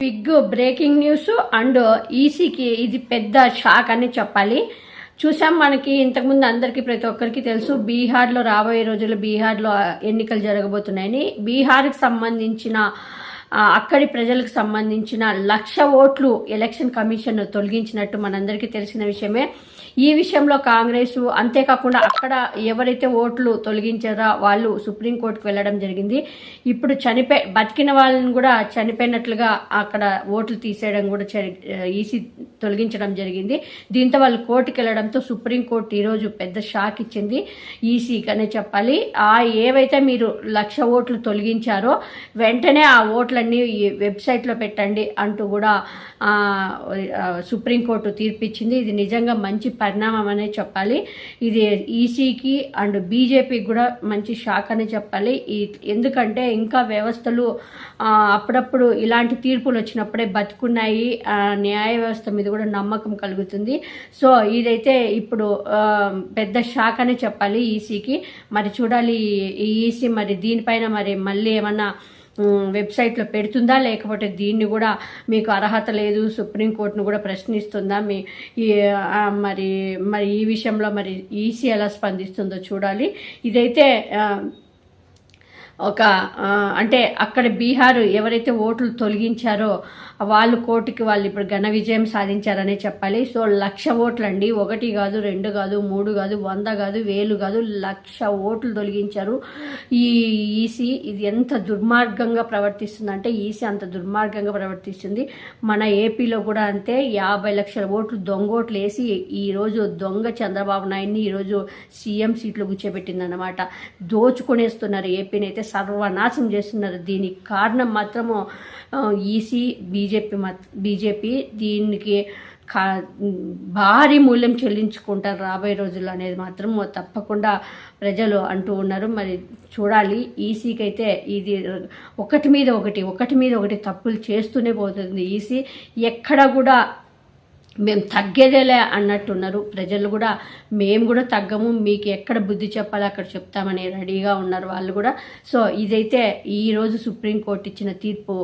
Big breaking news and ఈసీకి ఇది పెద్ద షాక్ అని చెప్పాలి. చూసాం, మనకి ఇంతకుముందు అందరికీ ప్రతి ఒక్కరికి తెలుసు బీహార్లో రాబోయే రోజుల్లో బీహార్లో ఎన్నికలు జరగబోతున్నాయని. బీహార్కి సంబంధించిన అక్కడి ప్రజలకు సంబంధించిన 1,00,000 ఓట్లు ఎలక్షన్ కమిషన్ తొలగించినట్టు మనందరికీ తెలిసిన విషయమే. ఈ విషయంలో కాంగ్రెస్ అంతేకాకుండా అక్కడ ఎవరైతే ఓట్లు తొలగించారో వాళ్ళు సుప్రీంకోర్టుకు వెళ్ళడం జరిగింది. ఇప్పుడు బతికిన వాళ్ళని కూడా చనిపోయినట్లుగా అక్కడ ఓట్లు తీసేయడం కూడా ఈసీ తొలగించడం జరిగింది. దీంతో వాళ్ళు కోర్టుకు వెళ్ళడంతో సుప్రీంకోర్టు ఈరోజు పెద్ద షాక్ ఇచ్చింది ఈసీకి అనే చెప్పాలి. ఏవైతే మీరు 1,00,000 ఓట్లు తొలగించారో వెంటనే ఆ ఓట్లన్నీ వెబ్సైట్లో పెట్టండి అంటూ కూడా సుప్రీంకోర్టు తీర్పిచ్చింది. ఇది నిజంగా మంచి పరిణామం అనే చెప్పాలి. ఇది ఈసీకి అండ్ బీజేపీకి కూడా మంచి షాక్ అనే చెప్పాలి. ఎందుకంటే ఇంకా వ్యవస్థలు అప్పుడప్పుడు ఇలాంటి తీర్పులు వచ్చినప్పుడే బతుకున్నాయి, న్యాయ వ్యవస్థ మీద కూడా నమ్మకం కలుగుతుంది. సో ఇదైతే ఇప్పుడు పెద్ద షాక్ అనే చెప్పాలి ఈసీకి. మరి చూడాలి ఈ ఈసీ మరి దీనిపైన మరి మళ్ళీ ఏమన్నా వెబ్సైట్లో పెడుతుందా, లేకపోతే దీన్ని కూడా మీకు అర్హత లేదు సుప్రీంకోర్టును కూడా ప్రశ్నిస్తుందా, మరి ఈ విషయంలో మరి ఈసీ ఎలా స్పందిస్తుందో చూడాలి. ఇదైతే అంటే అక్కడ బీహార్ ఎవరైతే ఓట్లు తొలగించారో వాళ్ళు కోర్టుకి వాళ్ళు ఇప్పుడు ఘన విజయం సాధించారనే చెప్పాలి. సో 1,00,000 ఓట్లు అండి, 1 కాదు 2 కాదు 3 కాదు 100 కాదు 1000 కాదు 1,00,000 ఓట్లు తొలగించారు ఈ ఈసీ. ఇది ఎంత దుర్మార్గంగా ప్రవర్తిస్తుందంటే ఈసీ అంత దుర్మార్గంగా ప్రవర్తిస్తుంది. మన ఏపీలో కూడా అంతే 50 లక్షల ఓట్లు దొంగ ఓట్లు వేసి ఈరోజు దొంగ చంద్రబాబు నాయుడిని ఈరోజు సీఎం సీట్లు కూర్చోబెట్టిందన్నమాట. దోచుకొనేస్తున్నారు, ఏపీని అయితే సర్వనాశం చేస్తున్నారు. దీనికి కారణం మాత్రము ఈసీ బీజేపీ. దీనికి భారీ మూల్యం చెల్లించుకుంటారు రాబోయే రోజుల్లో అనేది మాత్రం తప్పకుండా ప్రజలు అంటూ ఉన్నారు. మరి చూడాలి. ఈసీకి అయితే ఇది ఒకటి మీద ఒకటి తప్పులు చేస్తూనే పోతుంది ఈసీ. ఎక్కడ కూడా మేము తగ్గేదేలే అన్నట్టున్నారు ప్రజలు కూడా. మేము కూడా తగ్గము, మీకు ఎక్కడ బుద్ధి చెప్పాలో అక్కడ చెప్తామని రెడీగా ఉన్నారు వాళ్ళు కూడా. సో ఇదైతే ఈరోజు సుప్రీంకోర్టు ఇచ్చిన తీర్పు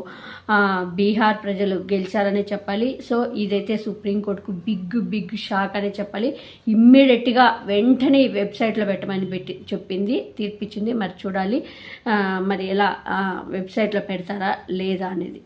బీహార్ ప్రజలు గెలిచారనే చెప్పాలి. సో ఇదైతే సుప్రీంకోర్టుకు బిగ్ షాక్ అనే చెప్పాలి. ఇమ్మీడియట్గా వెంటనే వెబ్సైట్లో పెట్టమని తీర్పిచ్చింది. మరి చూడాలి మరి ఎలా వెబ్సైట్లో పెడతారా లేదా అనేది.